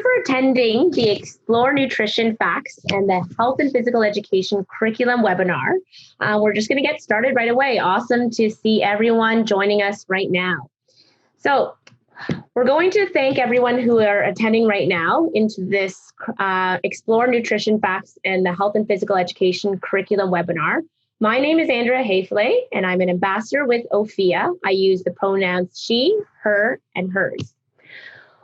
you for attending the Explore Nutrition Facts and the Health and Physical Education Curriculum webinar. We're just going to get started right away. Awesome to see everyone joining us right now. So we're going to thank everyone who are attending right now into this Explore Nutrition Facts and the Health and Physical Education Curriculum webinar. My name is Andrea Hayfley, and I'm an ambassador with OFIA. I use the pronouns she, her, and hers.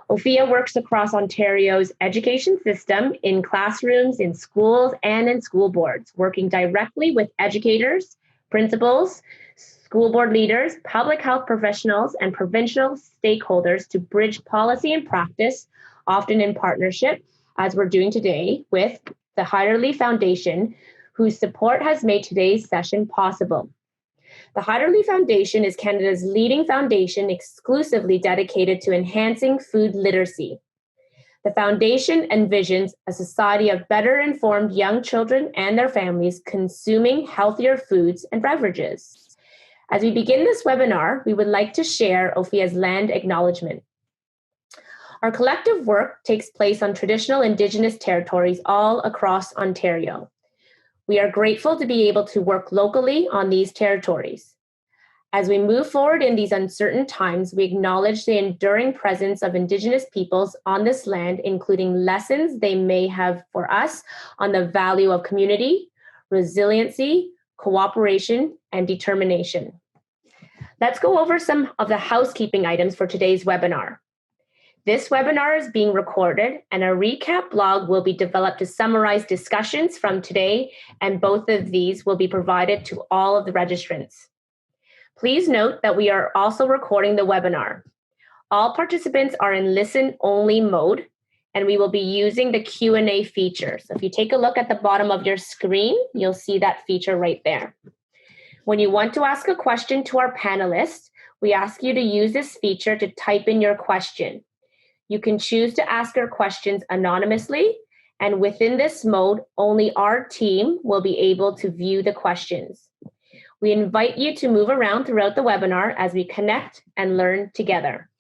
OFIA works across Ontario's education system in classrooms, in schools, and in school boards, working directly with educators, principals, school board leaders, public health professionals, and provincial stakeholders to bridge policy and practice, often in partnership, as we're doing today, with the Heiderley Foundation, whose support has made today's session possible. The Heiderley Foundation is Canada's leading foundation exclusively dedicated to enhancing food literacy. The foundation envisions a society of better informed young children and their families consuming healthier foods and beverages. As we begin this webinar, we would like to share OFIA's land acknowledgement. Our collective work takes place on traditional Indigenous territories all across Ontario. We are grateful to be able to work locally on these territories. As we move forward in these uncertain times, we acknowledge the enduring presence of Indigenous peoples on this land, including lessons they may have for us on the value of community, resiliency, cooperation, and determination. Let's go over some of the housekeeping items for today's webinar. This webinar is being recorded, and a recap blog will be developed to summarize discussions from today, and both of these will be provided to all of the registrants. Please note that we are also recording the webinar. All participants are in listen-only mode, and we will be using the Q&A feature. So if you take a look at the bottom of your screen, you'll see that feature right there. When you want to ask a question to our panelists, we ask you to use this feature to type in your question. You can choose to ask your questions anonymously, and within this mode, only our team will be able to view the questions. We invite you to move around throughout the webinar as we connect and learn together.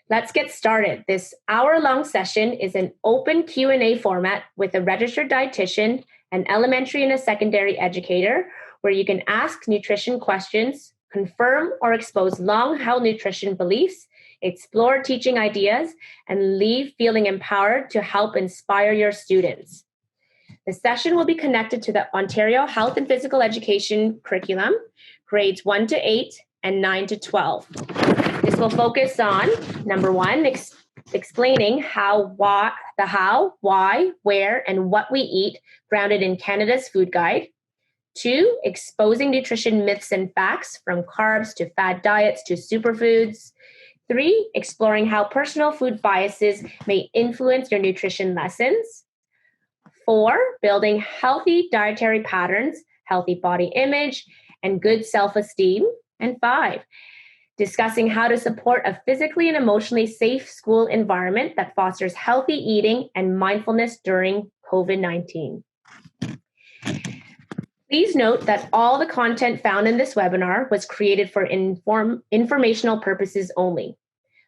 Let's get started. This hour-long session is an open Q&A format with a registered dietitian, an elementary and a secondary educator, where you can ask nutrition questions, confirm or expose long-held nutrition beliefs, explore teaching ideas, and leave feeling empowered to help inspire your students. The session will be connected to the Ontario Health and Physical Education Curriculum, grades 1 to 8 and 9 to 12. This will focus on, number one, explaining why, where, and what we eat, grounded in Canada's food guide. 2, exposing nutrition myths and facts, from carbs to fad diets to superfoods. 3, exploring how personal food biases may influence your nutrition lessons. 4, building healthy dietary patterns, healthy body image, and good self-esteem. And 5, discussing how to support a physically and emotionally safe school environment that fosters healthy eating and mindfulness during COVID-19. Please note that all the content found in this webinar was created for informational purposes only.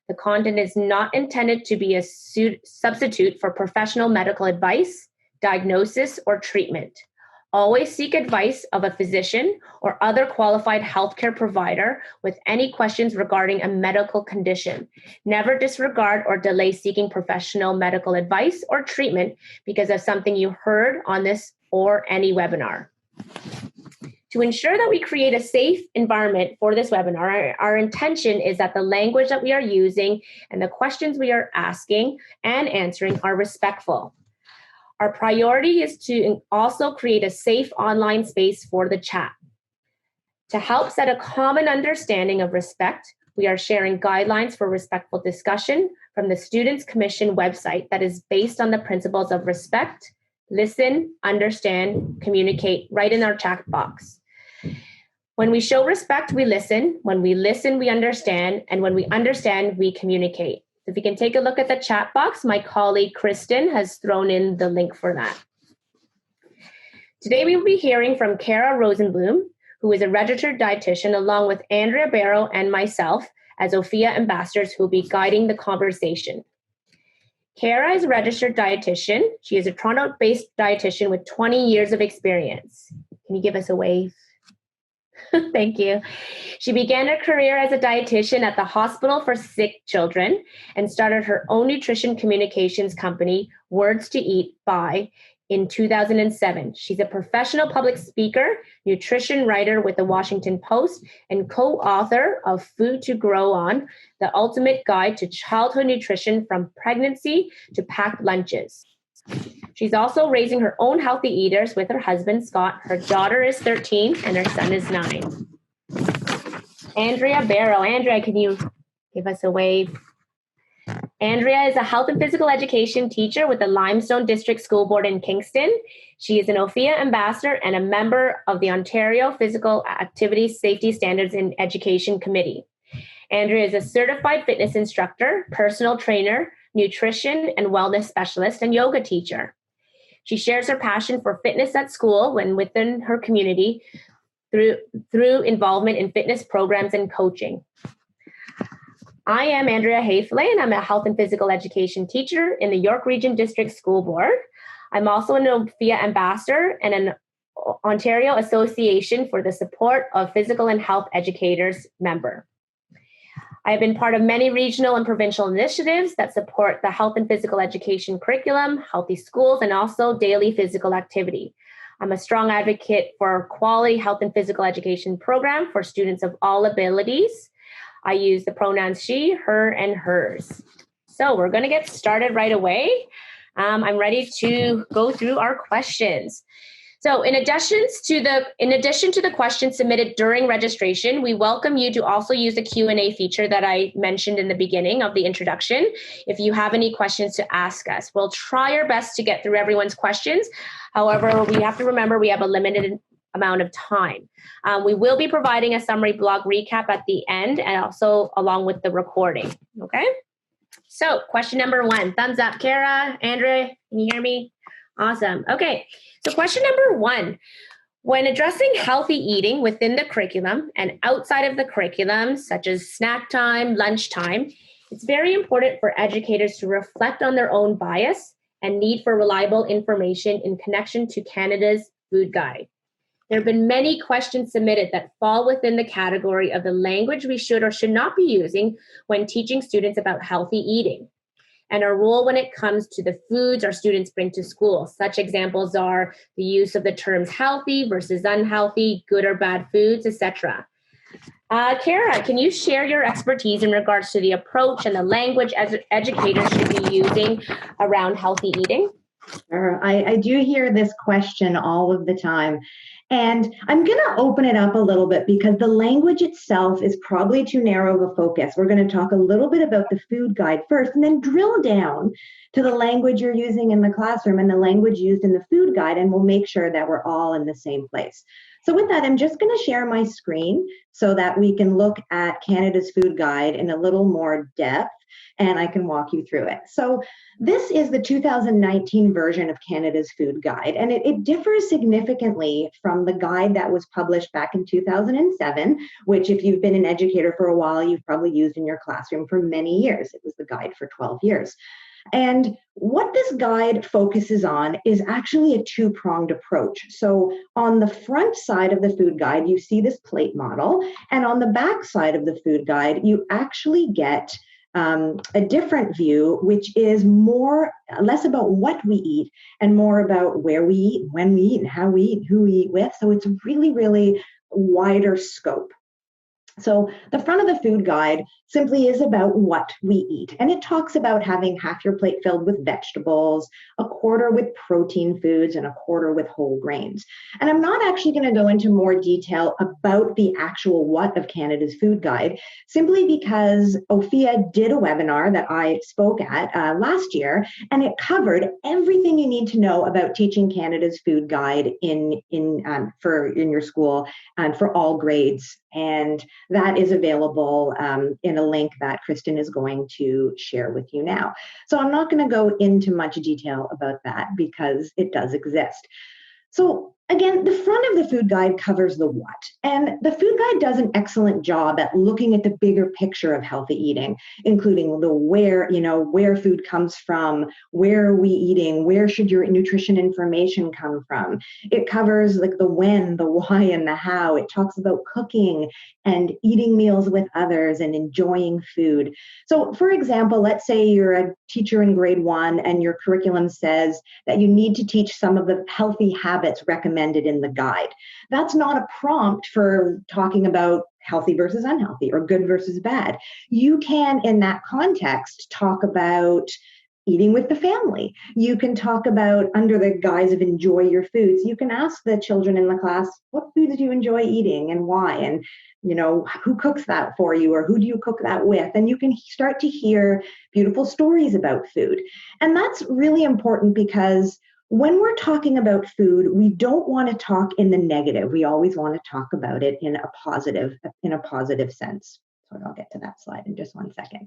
The content is not intended to be a substitute for professional medical advice, diagnosis, or treatment. Always seek advice of a physician or other qualified healthcare provider with any questions regarding a medical condition. Never disregard or delay seeking professional medical advice or treatment because of something you heard on this or any webinar. To ensure that we create a safe environment for this webinar, our intention is that the language that we are using and the questions we are asking and answering are respectful. Our priority is to also create a safe online space for the chat. To help set a common understanding of respect, we are sharing guidelines for respectful discussion from the Students' Commission website that is based on the principles of respect, listen, understand, communicate, right in our chat box. When we show respect, we listen. When we listen, we understand. And when we understand, we communicate. If you can take a look at the chat box, my colleague Kristen has thrown in the link for that. Today, we will be hearing from Kara Rosenblum, who is a registered dietitian, along with Andrea Barrow and myself as OFIA ambassadors who will be guiding the conversation. Kara is a registered dietitian. She is a Toronto-based dietitian with 20 years of experience. Can you give us a wave? Thank you. She began her career as a dietitian at the Hospital for Sick Children and started her own nutrition communications company, Words to Eat By, in 2007. She's a professional public speaker, nutrition writer with the Washington Post, and co-author of Food to Grow On, the ultimate guide to childhood nutrition from pregnancy to packed lunches. She's also raising her own healthy eaters with her husband, Scott. Her daughter is 13 and her son is 9. Andrea Barrow. Andrea, can you give us a wave? Andrea is a health and physical education teacher with the Limestone District School Board in Kingston. She is an OFIA ambassador and a member of the Ontario Physical Activity Safety Standards in Education Committee. Andrea is a certified fitness instructor, personal trainer, nutrition and wellness specialist, and yoga teacher. She shares her passion for fitness at school and within her community through involvement in fitness programs and coaching. I am Andrea Hayfley, and I'm a health and physical education teacher in the York Region District School Board. I'm also an OFIA ambassador and an Ontario Association for the Support of Physical and Health Educators member. I have been part of many regional and provincial initiatives that support the health and physical education curriculum, healthy schools, and also daily physical activity. I'm a strong advocate for a quality health and physical education program for students of all abilities. I use the pronouns she, her, and hers. So we're going to get started right away. I'm ready to go through our questions. So in addition to the questions submitted during registration, we welcome you to also use the Q&A feature that I mentioned in the beginning of the introduction. If you have any questions to ask us, we'll try our best to get through everyone's questions. However, we have to remember we have a limited amount of time. We will be providing a summary blog recap at the end and also along with the recording. Okay. So question number 1, thumbs up. Kara, Andrea, can you hear me? Awesome. Okay. So question number 1, when addressing healthy eating within the curriculum and outside of the curriculum, such as snack time, lunchtime, it's very important for educators to reflect on their own bias and need for reliable information in connection to Canada's food guide. There have been many questions submitted that fall within the category of the language we should or should not be using when teaching students about healthy eating, and our role when it comes to the foods our students bring to school. Such examples are the use of the terms healthy versus unhealthy, good or bad foods, etc. Kara, can you share your expertise in regards to the approach and the language educators should be using around healthy eating? Sure. I do hear this question all of the time. And I'm going to open it up a little bit because the language itself is probably too narrow of a focus. We're going to talk a little bit about the food guide first and then drill down to the language you're using in the classroom and the language used in the food guide, and we'll make sure that we're all in the same place. So with that, I'm just going to share my screen so that we can look at Canada's food guide in a little more depth, and I can walk you through it. So this is the 2019 version of Canada's food guide, and it differs significantly from the guide that was published back in 2007, which if you've been an educator for a while, you've probably used in your classroom for many years. It was the guide for 12 years. And what this guide focuses on is actually a two-pronged approach. So on the front side of the food guide, you see this plate model, and on the back side of the food guide, you actually get a different view, which is less about what we eat and more about where we eat, when we eat, and how we eat, who we eat with. So it's a really, really wider scope. So the front of the food guide simply is about what we eat. And it talks about having half your plate filled with vegetables, a quarter with protein foods, and a quarter with whole grains. And I'm not actually going to go into more detail about the actual what of Canada's food guide, simply because OFIA did a webinar that I spoke at last year, and it covered everything you need to know about teaching Canada's food guide in your school and for all grades. And that is available in a link that Kristen is going to share with you now. So I'm not going to go into much detail about that because it does exist. So Again, the front of the food guide covers the what. And the food guide does an excellent job at looking at the bigger picture of healthy eating, including the where, where food comes from, where are we eating, where should your nutrition information come from. It covers like the when, the why, and the how. It talks about cooking and eating meals with others and enjoying food. So, for example, let's say you're a teacher in grade 1 and your curriculum says that you need to teach some of the healthy habits recommended in the guide. That's not a prompt for talking about healthy versus unhealthy or good versus bad. You can, in that context, talk about eating with the family. You can talk about, under the guise of enjoy your foods, you can ask the children in the class, what foods do you enjoy eating and why? And who cooks that for you, or who do you cook that with? And you can start to hear beautiful stories about food. And that's really important because when we're talking about food, we don't want to talk in the negative. We always want to talk about it in a positive sense. So I'll get to that slide in just one second.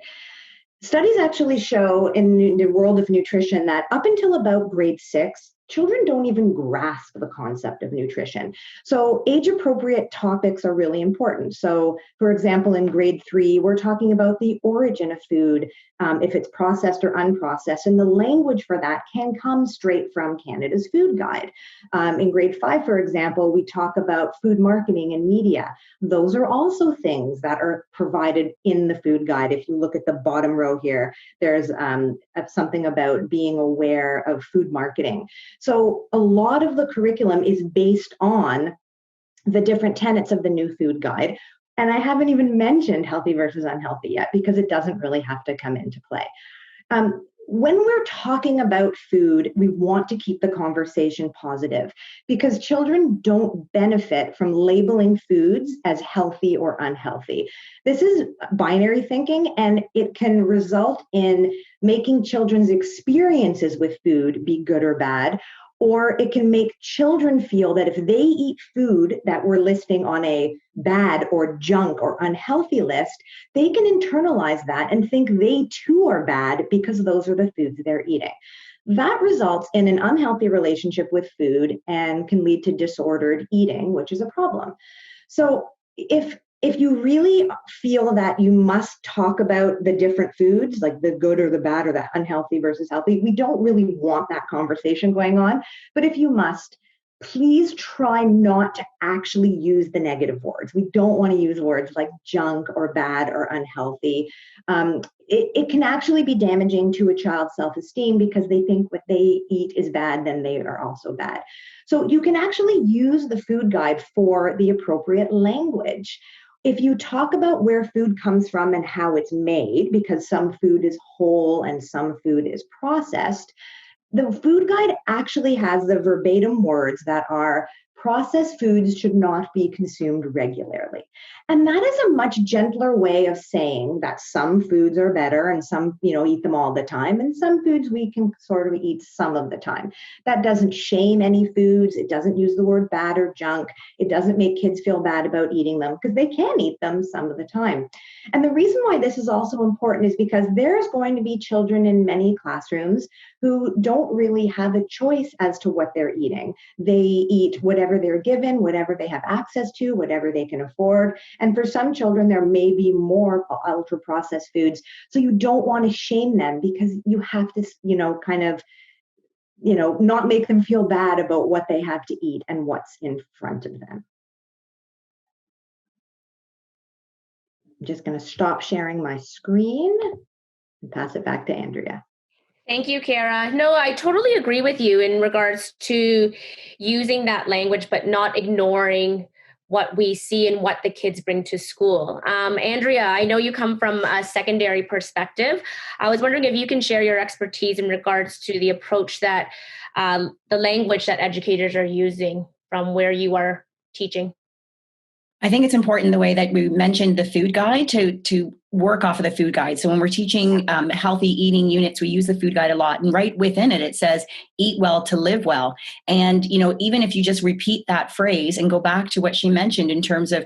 Studies actually show in the world of nutrition that up until about grade 6, children don't even grasp the concept of nutrition. So age-appropriate topics are really important. So, for example, in grade 3, we're talking about the origin of food, if it's processed or unprocessed, and the language for that can come straight from Canada's Food Guide. In grade 5, for example, we talk about food marketing and media. Those are also things that are provided in the food guide. If you look at the bottom row here, there's something about being aware of food marketing. So a lot of the curriculum is based on the different tenets of the new food guide. And I haven't even mentioned healthy versus unhealthy yet, because it doesn't really have to come into play. When we're talking about food, we want to keep the conversation positive, because children don't benefit from labeling foods as healthy or unhealthy. This is binary thinking, and it can result in making children's experiences with food be good or bad, or it can make children feel that if they eat food that we're listing on a bad or junk or unhealthy list, they can internalize that and think they too are bad because those are the foods they're eating. That results in an unhealthy relationship with food and can lead to disordered eating, which is a problem. So if you really feel that you must talk about the different foods, like the good or the bad or the unhealthy versus healthy, we don't really want that conversation going on. But if you must, please try not to actually use the negative words. We don't want to use words like junk or bad or unhealthy. It can actually be damaging to a child's self-esteem, because they think what they eat is bad, then they are also bad. So you can actually use the food guide for the appropriate language. If you talk about where food comes from and how it's made, because some food is whole and some food is processed, the food guide actually has the verbatim words that are, processed foods should not be consumed regularly. And that is a much gentler way of saying that some foods are better and some, eat them all the time, and some foods we can sort of eat some of the time. That doesn't shame any foods. It doesn't use the word bad or junk. It doesn't make kids feel bad about eating them, because they can eat them some of the time. And the reason why this is also important is because there's going to be children in many classrooms who don't really have a choice as to what they're eating. They eat whatever they're given, whatever they have access to, whatever they can afford. And for some children, there may be more ultra-processed foods. So you don't want to shame them, because you have to, not make them feel bad about what they have to eat and what's in front of them. I'm just going to stop sharing my screen and pass it back to Andrea. Thank you, Kara. No, I totally agree with you in regards to using that language, but not ignoring what we see and what the kids bring to school. Andrea, I know you come from a secondary perspective. I was wondering if you can share your expertise in regards to the approach that the language that educators are using from where you are teaching. I think it's important the way that we mentioned the food guide to work off of the food guide. So when we're teaching healthy eating units, we use the food guide a lot. And right within it, it says, eat well to live well. And, even if you just repeat that phrase and go back to what she mentioned in terms of,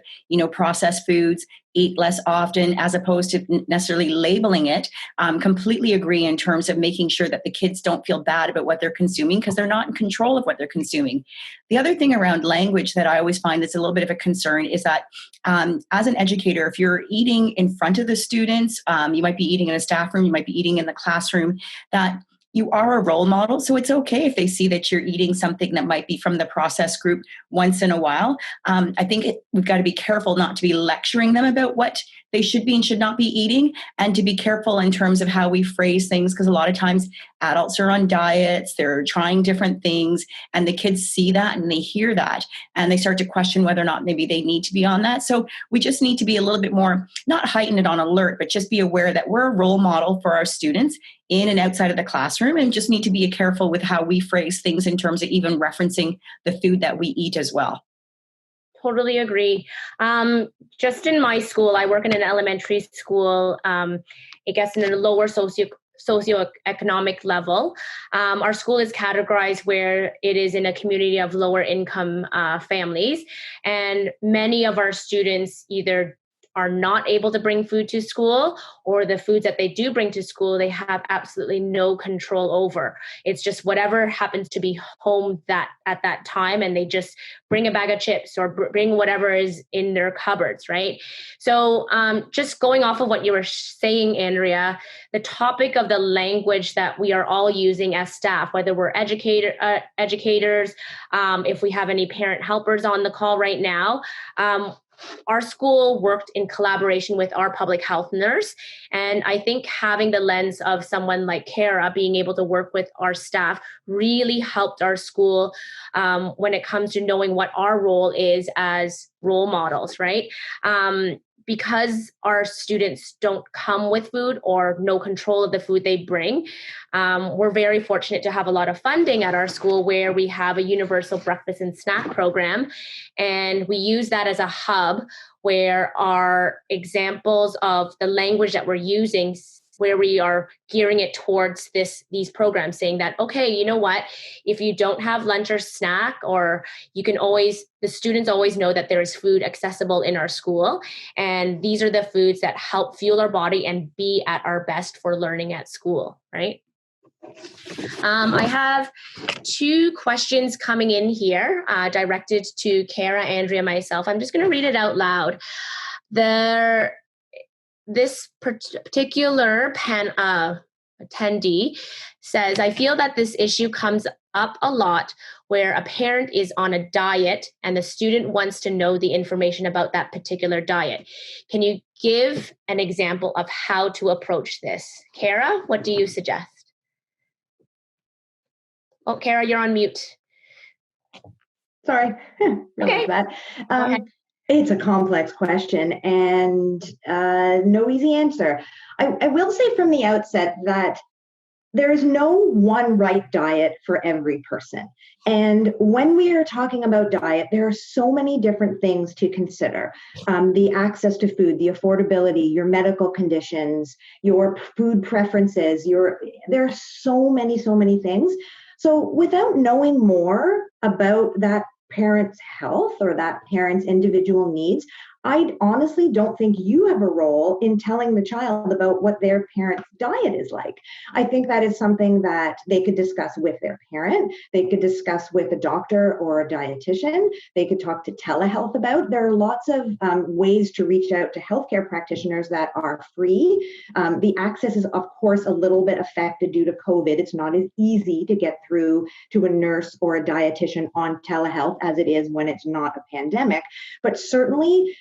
processed foods, eat less often, as opposed to necessarily labeling it, completely agree in terms of making sure that the kids don't feel bad about what they're consuming because they're not in control of what they're consuming. The other thing around language that I always find that's a little bit of a concern is that as an educator, if you're eating in front of the students, you might be eating in a staff room, you might be eating in the classroom, that you are a role model. So it's okay if they see that you're eating something that might be from the process group once in a while. I think we've got to be careful not to be lecturing them about what they should be and should not be eating, and to be careful in terms of how we phrase things, because a lot of times adults are on diets, they're trying different things, and the kids see that and they hear that and they start to question whether or not maybe they need to be on that. So we just need to be a little bit more, not heightened on alert, but just be aware that we're a role model for our students in and outside of the classroom, and just need to be careful with how we phrase things in terms of even referencing the food that we eat as well. Totally agree. Just in my school, I work in an elementary school, I guess in a lower socioeconomic level. Our school is categorized where it is in a community of lower income families. And many of our students either are not able to bring food to school, or the foods that they do bring to school, they have absolutely no control over. It's just whatever happens to be home at that time, and they just bring a bag of chips or bring whatever is in their cupboards, right? So just going off of what you were saying, Andrea, the topic of the language that we are all using as staff, whether we're educators, if we have any parent helpers on the call right now, our school worked in collaboration with our public health nurse. And I think having the lens of someone like Kara being able to work with our staff really helped our school when it comes to knowing what our role is as role models, right? Because our students don't come with food or no control of the food they bring, we're very fortunate to have a lot of funding at our school where we have a universal breakfast and snack program. And we use that as a hub where our examples of the language that we're using, where we are gearing it towards these programs, saying that, okay, you know what, if you don't have lunch or snack, or the students always know that there is food accessible in our school. And these are the foods that help fuel our body and be at our best for learning at school, right? I have 2 questions coming in here directed to Kara, Andrea, myself. I'm just going to read it out loud. This particular attendee says, I feel that this issue comes up a lot where a parent is on a diet and the student wants to know the information about that particular diet. Can you give an example of how to approach this? Kara, what do you suggest? Oh, Kara, you're on mute. Sorry. Okay. That. It's a complex question and no easy answer. I will say from the outset that there is no one right diet for every person. And when we are talking about diet, there are so many different things to consider. The access to food, the affordability, your medical conditions, your food preferences, there are so many things. So without knowing more about that parent's health or that parent's individual needs, I honestly don't think you have a role in telling the child about what their parent's diet is like. I think that is something that they could discuss with their parent. They could discuss with a doctor or a dietitian. They could talk to telehealth about. There are lots of ways to reach out to healthcare practitioners that are free. The access is, of course, a little bit affected due to COVID. It's not as easy to get through to a nurse or a dietitian on telehealth as it is when it's not a pandemic. But certainly,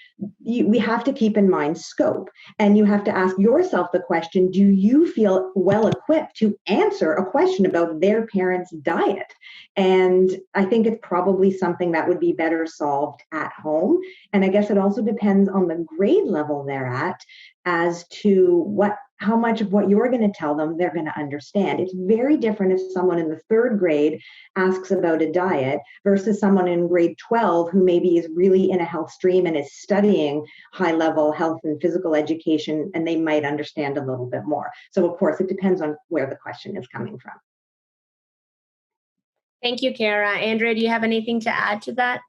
we have to keep in mind scope, and you have to ask yourself the question, do you feel well equipped to answer a question about their parents' diet? And I think it's probably something that would be better solved at home. And I guess it also depends on the grade level they're at as to how much of what you're going to tell them they're going to understand. It's very different if someone in the third grade asks about a diet versus someone in grade 12 who maybe is really in a health stream and is studying high level health and physical education, and they might understand a little bit more. So of course, it depends on where the question is coming from. Thank you, Kara. Andrea, do you have anything to add to that?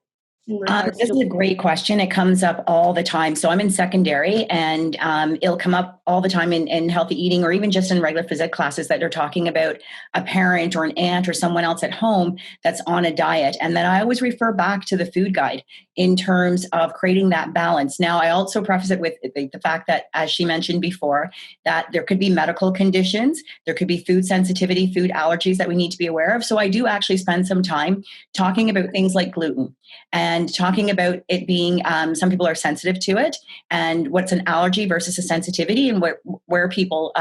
This is a great question. It comes up all the time. So I'm in secondary, and it'll come up all the time in healthy eating, or even just in regular physics classes, that they're talking about a parent or an aunt or someone else at home that's on a diet. And then I always refer back to the food guide in terms of creating that balance. Now, I also preface it with the fact that, as she mentioned before, that there could be medical conditions, there could be food sensitivity, food allergies that we need to be aware of. So I do actually spend some time talking about things like gluten, and talking about it being, some people are sensitive to it, and what's an allergy versus a sensitivity, and where people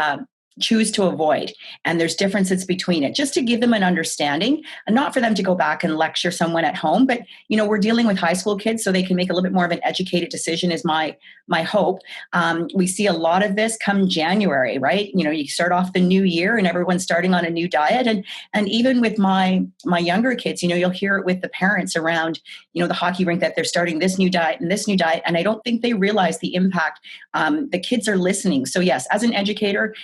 choose to avoid. And there's differences between it, just to give them an understanding, and not for them to go back and lecture someone at home. But, we're dealing with high school kids, so they can make a little bit more of an educated decision, is my hope. We see a lot of this come January, right? You start off the new year and everyone's starting on a new diet. And even with my younger kids, you'll hear it with the parents around, the hockey rink, that they're starting this new diet and this new diet. And I don't think they realize the impact. The kids are listening. So yes, as an educator,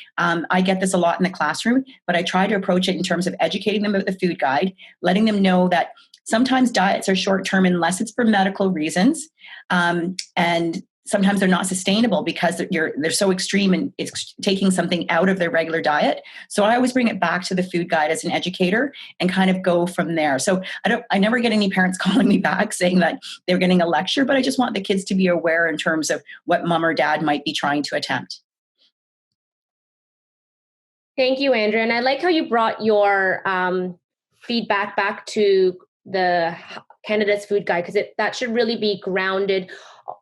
I get this a lot in the classroom, but I try to approach it in terms of educating them about the food guide, letting them know that sometimes diets are short-term unless it's for medical reasons. And sometimes they're not sustainable because they're so extreme and it's taking something out of their regular diet. So I always bring it back to the food guide as an educator and kind of go from there. So I never get any parents calling me back saying that they're getting a lecture, but I just want the kids to be aware in terms of what mom or dad might be trying to attempt. Thank you, Andrea. And I like how you brought your feedback back to the Canada's Food Guide, because that should really be grounded.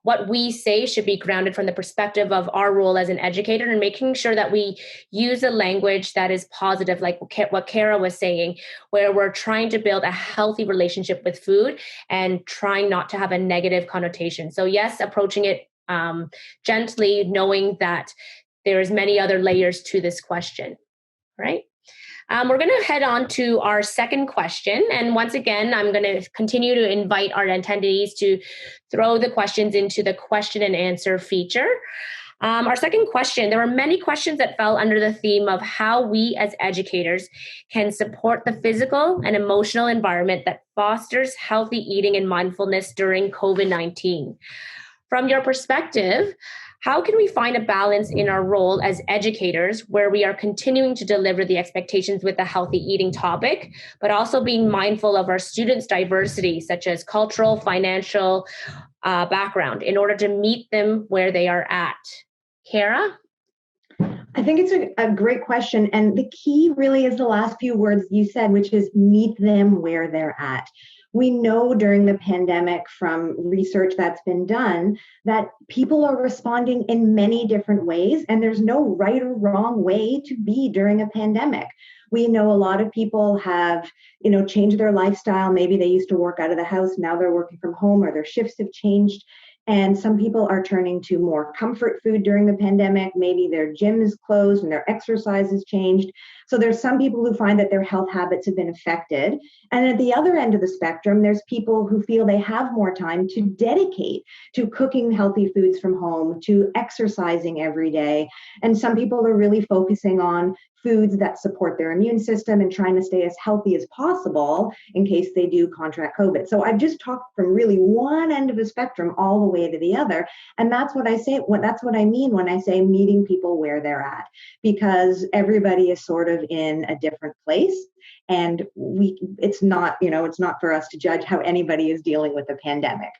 What we say should be grounded from the perspective of our role as an educator, and making sure that we use a language that is positive, like what Kara was saying, where we're trying to build a healthy relationship with food and trying not to have a negative connotation. So yes, approaching it gently, knowing that there is many other layers to this question, right? We're going to head on to our second question. And once again, I'm going to continue to invite our attendees to throw the questions into the question and answer feature. Our second question, there were many questions that fell under the theme of how we as educators can support the physical and emotional environment that fosters healthy eating and mindfulness during COVID-19. From your perspective, how can we find a balance in our role as educators where we are continuing to deliver the expectations with a healthy eating topic, but also being mindful of our students' diversity, such as cultural, financial background, in order to meet them where they are at? Kara? I think it's a great question. And the key really is the last few words you said, which is meet them where they're at. We know during the pandemic from research that's been done that people are responding in many different ways, and there's no right or wrong way to be during a pandemic. We know a lot of people have, changed their lifestyle. Maybe they used to work out of the house, now they're working from home, or their shifts have changed. And some people are turning to more comfort food during the pandemic. Maybe their gym is closed and their exercise has changed. So there's some people who find that their health habits have been affected. And at the other end of the spectrum, there's people who feel they have more time to dedicate to cooking healthy foods from home, to exercising every day. And some people are really focusing on foods that support their immune system and trying to stay as healthy as possible in case they do contract COVID. So I've just talked from really one end of the spectrum all the way to the other. And that's what I say, that's what I mean when I say meeting people where they're at, because everybody is sort of in a different place. And it's not for us to judge how anybody is dealing with the pandemic.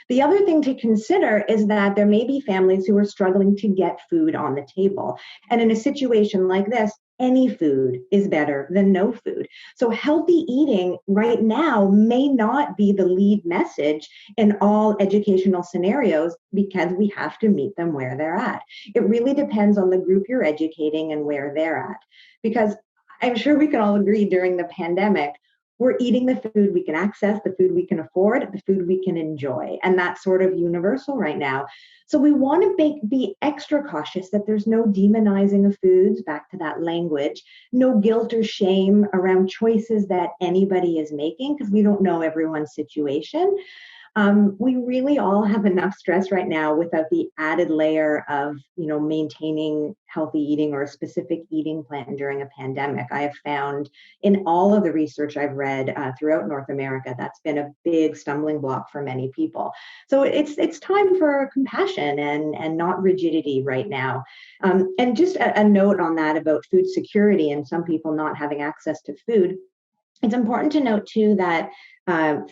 The other thing to consider is that there may be families who are struggling to get food on the table. And in a situation like this, any food is better than no food. So healthy eating right now may not be the lead message in all educational scenarios, because we have to meet them where they're at. It really depends on the group you're educating and where they're at. Because I'm sure we can all agree during the pandemic, we're eating the food we can access, the food we can afford, the food we can enjoy. And that's sort of universal right now. So we want to be extra cautious that there's no demonizing of foods, back to that language, no guilt or shame around choices that anybody is making, because we don't know everyone's situation. We really all have enough stress right now without the added layer of, maintaining healthy eating or a specific eating plan during a pandemic. I have found in all of the research I've read throughout North America, that's been a big stumbling block for many people. So it's time for compassion and not rigidity right now. And just a note on that about food security and some people not having access to food. It's important to note too that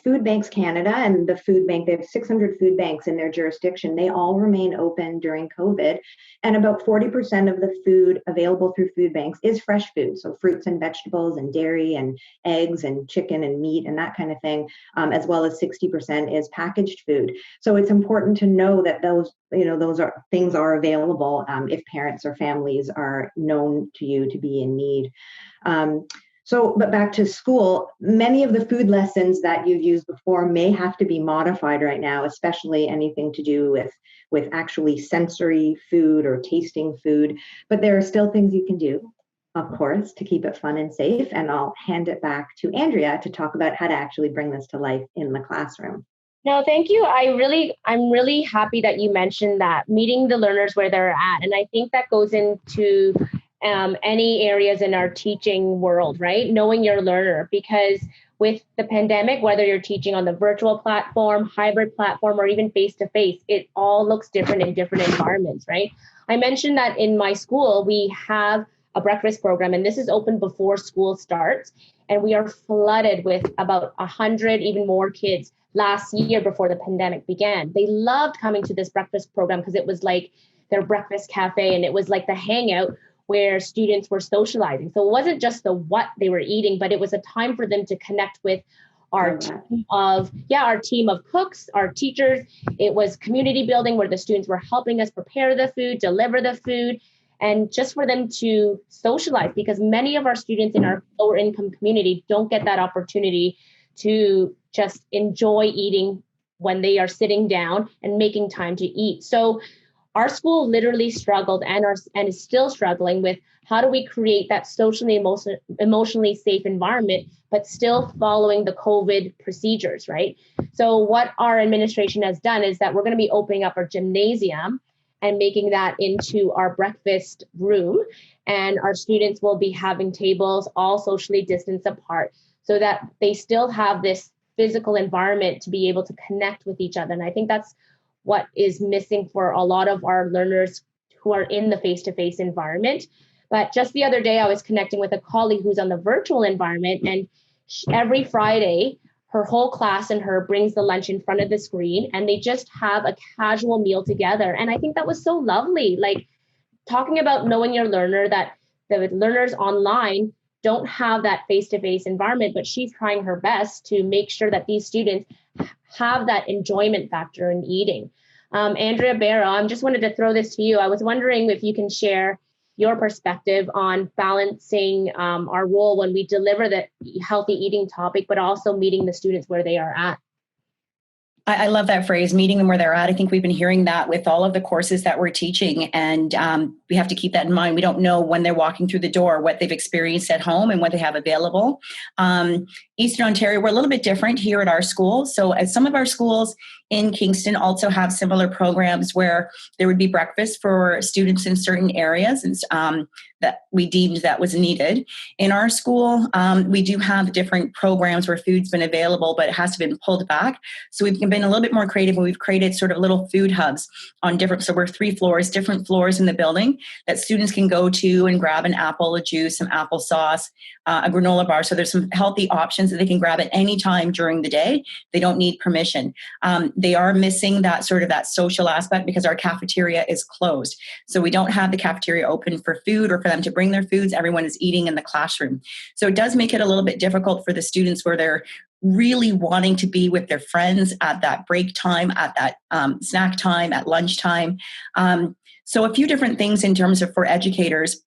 Food Banks Canada and the food bank, they have 600 food banks in their jurisdiction. They all remain open during COVID. And about 40% of the food available through food banks is fresh food. So fruits and vegetables and dairy and eggs and chicken and meat and that kind of thing, as well as 60% is packaged food. So it's important to know that those things are available if parents or families are known to you to be in need. But back to school, many of the food lessons that you've used before may have to be modified right now, especially anything to do with actually sensory food or tasting food. But there are still things you can do, of course, to keep it fun and safe. And I'll hand it back to Andrea to talk about how to actually bring this to life in the classroom. No, thank you. I'm really happy that you mentioned that, meeting the learners where they're at. And I think that goes into any areas in our teaching world, right? Knowing your learner, because with the pandemic, whether you're teaching on the virtual platform, hybrid platform, or even face-to-face, it all looks different in different environments, right? I mentioned that in my school, we have a breakfast program, and this is open before school starts. And we are flooded with about 100, even more kids last year before the pandemic began. They loved coming to this breakfast program because it was like their breakfast cafe, and it was like the hangout where students were socializing. So it wasn't just the what they were eating, but it was a time for them to connect with our team of cooks, our teachers. It was community building where the students were helping us prepare the food, deliver the food, and just for them to socialize, because many of our students in our lower income community don't get that opportunity to just enjoy eating when they are sitting down and making time to eat. So our school literally struggled and is still struggling with how do we create that socially, emotionally safe environment, but still following the COVID procedures, right? So what our administration has done is that we're going to be opening up our gymnasium and making that into our breakfast room. And our students will be having tables all socially distanced apart so that they still have this physical environment to be able to connect with each other. And I think that's what is missing for a lot of our learners who are in the face-to-face environment. But just the other day, I was connecting with a colleague who's on the virtual environment, and every Friday, her whole class and her brings the lunch in front of the screen, and they just have a casual meal together. And I think that was so lovely, like talking about knowing your learner, that the learners online don't have that face-to-face environment, but she's trying her best to make sure that these students have that enjoyment factor in eating. Andrea Barrow, I just wanted to throw this to you. I was wondering if you can share your perspective on balancing our role when we deliver the healthy eating topic, but also meeting the students where they are at. I love that phrase, meeting them where they're at. I think we've been hearing that with all of the courses that we're teaching, and we have to keep that in mind. We don't know when they're walking through the door, what they've experienced at home and what they have available. Eastern Ontario, we're a little bit different here at our school. So as some of our schools in Kingston also have similar programs where there would be breakfast for students in certain areas and that we deemed that was needed. In our school, we do have different programs where food's been available, but it has to be pulled back. So we've been a little bit more creative, and we've created sort of little food hubs on different, so we're 3 floors, different floors in the building that students can go to and grab an apple, a juice, some applesauce, a granola bar. So there's some healthy options that they can grab at any time during the day. They don't need permission. They are missing that sort of that social aspect because our cafeteria is closed. So we don't have the cafeteria open for food or for them to bring their foods. Everyone is eating in the classroom. So it does make it a little bit difficult for the students where they're really wanting to be with their friends at that break time, at that snack time, at lunchtime. So a few different things in terms of for educators.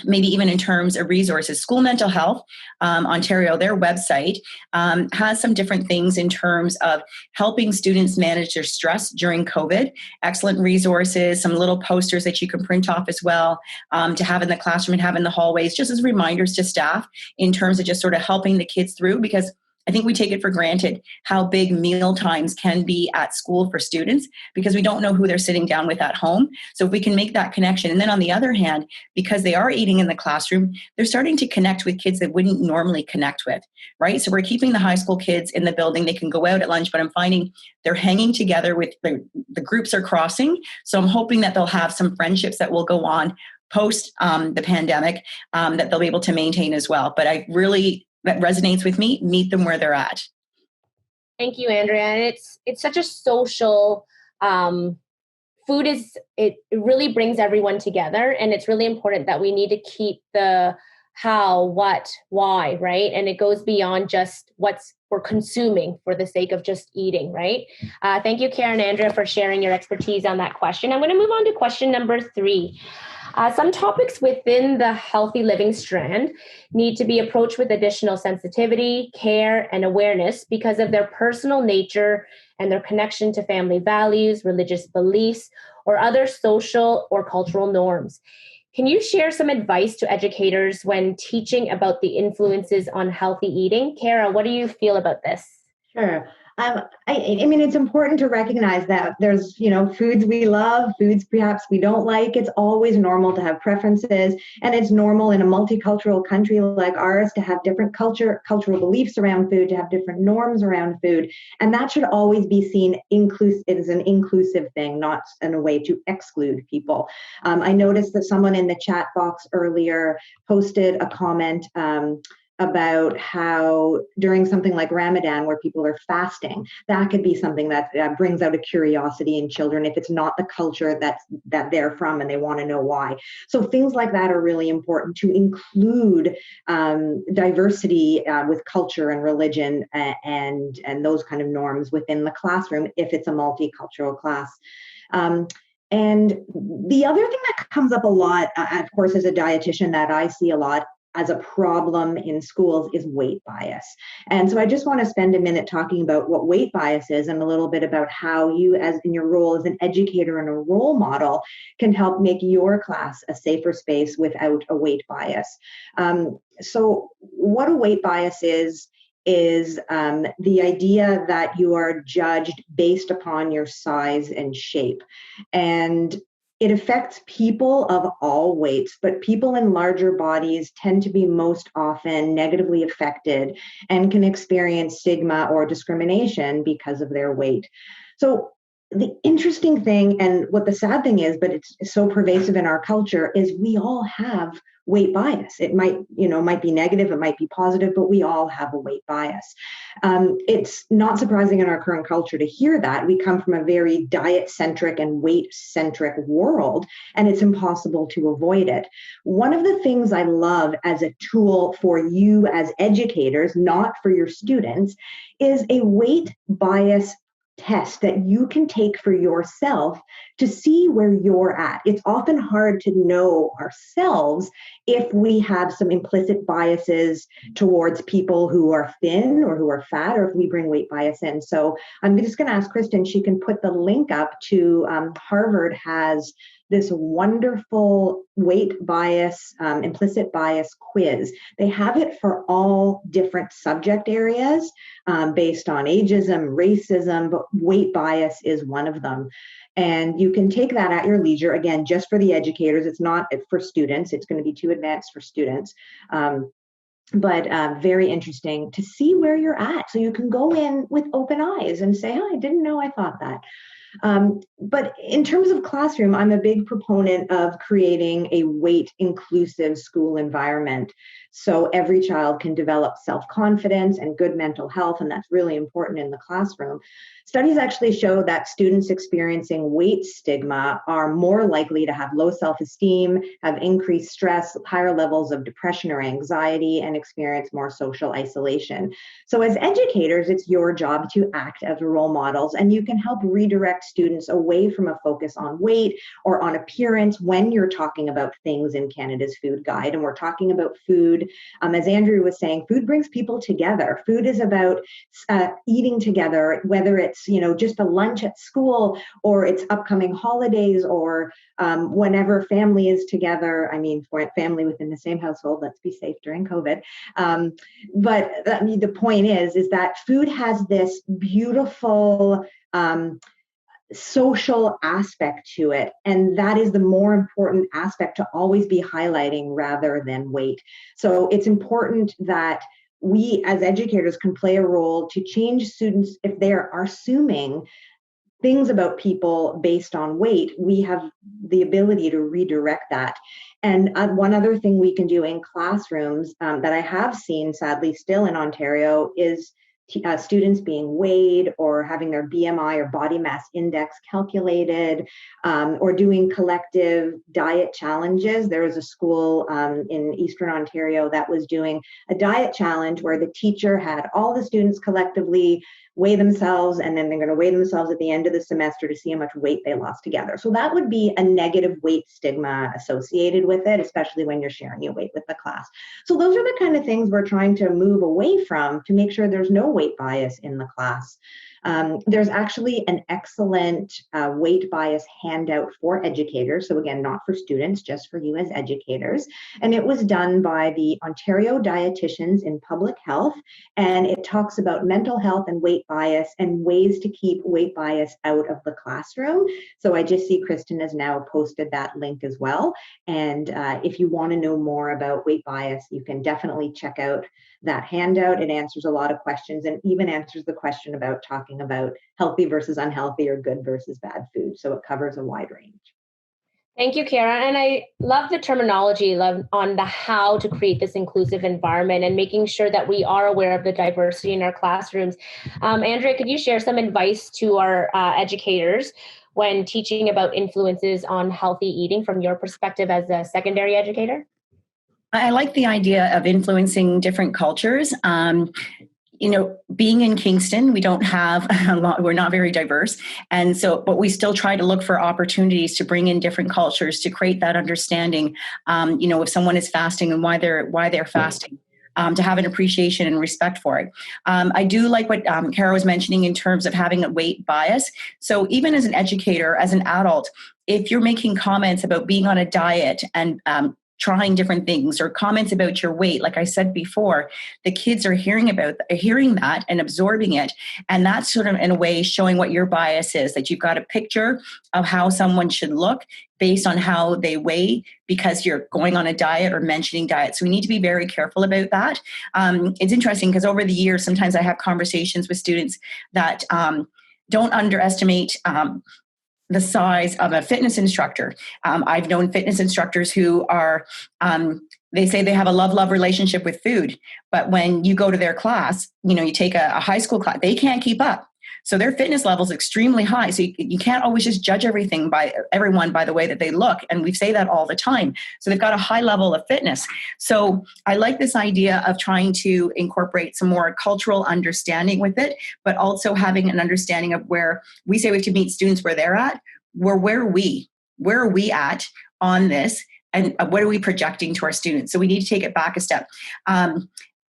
maybe even in terms of resources. School Mental Health Ontario, their website, has some different things in terms of helping students manage their stress during COVID. Excellent resources, some little posters that you can print off as well, to have in the classroom and have in the hallways, just as reminders to staff in terms of just sort of helping the kids through, because I think we take it for granted how big meal times can be at school for students, because we don't know who they're sitting down with at home. So if we can make that connection. And then on the other hand, because they are eating in the classroom, they're starting to connect with kids that wouldn't normally connect with, right? So we're keeping the high school kids in the building. They can go out at lunch, but I'm finding they're hanging together with the groups are crossing. So I'm hoping that they'll have some friendships that will go on post the pandemic, that they'll be able to maintain as well. But that resonates with me, meet them where they're at. Thank you, Andrea. And it's such a social, food it really brings everyone together. And it's really important that we need to keep the how, what, why, right? And it goes beyond just we're consuming for the sake of just eating, right? Thank you, Karen and Andrea, for sharing your expertise on that question. I'm going to move on to question number 3. Some topics within the healthy living strand need to be approached with additional sensitivity, care, and awareness because of their personal nature and their connection to family values, religious beliefs, or other social or cultural norms. Can you share some advice to educators when teaching about the influences on healthy eating? Kara, what do you feel about this? Sure. I mean, it's important to recognize that there's, foods we love, foods perhaps we don't like. It's always normal to have preferences, and it's normal in a multicultural country like ours to have different cultural beliefs around food, to have different norms around food, and that should always be seen as an inclusive thing, not in a way to exclude people. I noticed that someone in the chat box earlier posted a comment about how during something like Ramadan, where people are fasting, that could be something that brings out a curiosity in children if it's not the culture that they're from and they want to know why. So things like that are really important, to include diversity with culture and religion and those kind of norms within the classroom if it's a multicultural class. And the other thing that comes up a lot, of course, as a dietitian, that I see a lot as a problem in schools is weight bias. And so I just want to spend a minute talking about what weight bias is and a little bit about how you, as in your role as an educator and a role model, can help make your class a safer space without a weight bias. So what a weight bias is the idea that you are judged based upon your size and shape. And it affects people of all weights, but people in larger bodies tend to be most often negatively affected and can experience stigma or discrimination because of their weight. So the interesting thing, and what the sad thing is, but it's so pervasive in our culture, is we all have weight bias. It might be negative, it might be positive, but we all have a weight bias. It's not surprising in our current culture to hear that. We come from a very diet-centric and weight-centric world, and it's impossible to avoid it. One of the things I love as a tool for you as educators, not for your students, is a weight bias test that you can take for yourself to see where you're at. It's often hard to know ourselves if we have some implicit biases towards people who are thin or who are fat, or if we bring weight bias in. So I'm just going to ask Kristen, she can put the link up to Harvard has this wonderful weight bias, implicit bias quiz. They have it for all different subject areas based on ageism, racism, but weight bias is one of them. And you can take that at your leisure, again, just for the educators. It's not for students. It's going to be too advanced for students. But very interesting to see where you're at. So you can go in with open eyes and say, oh, I didn't know I thought that. But in terms of classroom, I'm a big proponent of creating a weight inclusive school environment. So every child can develop self-confidence and good mental health, and that's really important in the classroom. Studies actually show that students experiencing weight stigma are more likely to have low self-esteem, have increased stress, higher levels of depression or anxiety, and experience more social isolation. So as educators, it's your job to act as role models, and you can help redirect redirect students away from a focus on weight or on appearance when you're talking about things in Canada's food guide. And we're talking about food. As Andrew was saying, food brings people together. Food is about eating together, whether it's, just a lunch at school or it's upcoming holidays or whenever family is together. I mean, for family within the same household, let's be safe during COVID. But the point is that food has this beautiful social aspect to it. And that is the more important aspect to always be highlighting rather than weight. So it's important that we as educators can play a role to change students if they are assuming things about people based on weight. We have the ability to redirect that. And one other thing we can do in classrooms that I have seen, sadly, still in Ontario is students being weighed or having their BMI or body mass index calculated, or doing collective diet challenges. There was a school in Eastern Ontario that was doing a diet challenge where the teacher had all the students collectively weigh themselves, and then they're going to weigh themselves at the end of the semester to see how much weight they lost together. So that would be a negative weight stigma associated with it, especially when you're sharing your weight with the class. So those are the kind of things we're trying to move away from to make sure there's no weight bias in the class. There's actually an excellent weight bias handout for educators. So again, not for students, just for you as educators. And it was done by the Ontario Dietitians in Public Health. And it talks about mental health and weight bias and ways to keep weight bias out of the classroom. So I just see Kristen has now posted that link as well. And if you want to know more about weight bias, you can definitely check out that handout. It answers a lot of questions and even answers the question about talking about healthy versus unhealthy or good versus bad food. So it covers a wide range. Thank you, Kara. And I love the terminology on the how to create this inclusive environment and making sure that we are aware of the diversity in our classrooms. Andrea, could you share some advice to our educators when teaching about influences on healthy eating from your perspective as a secondary educator? I like the idea of influencing different cultures. Being in Kingston, we don't have a lot, we're not very diverse. And so, but we still try to look for opportunities to bring in different cultures to create that understanding, if someone is fasting and why they're fasting. To have an appreciation and respect for it. I do like what Kara was mentioning in terms of having a weight bias. So even as an educator, as an adult, if you're making comments about being on a diet and trying different things or comments about your weight, like I said before, the kids are hearing that and absorbing it. And that's sort of in a way showing what your bias is, that you've got a picture of how someone should look based on how they weigh because you're going on a diet or mentioning diet. So we need to be very careful about that. It's interesting because over the years, sometimes I have conversations with students that don't underestimate the size of a fitness instructor. I've known fitness instructors who are, they say they have a love-love relationship with food, but when you go to their class, you take a high school class, they can't keep up. So their fitness level is extremely high. So you can't always just judge everyone by the way that they look. And we say that all the time. So they've got a high level of fitness. So I like this idea of trying to incorporate some more cultural understanding with it, but also having an understanding of where we say we have to meet students where they're at. Where are we at on this? And what are we projecting to our students? So we need to take it back a step.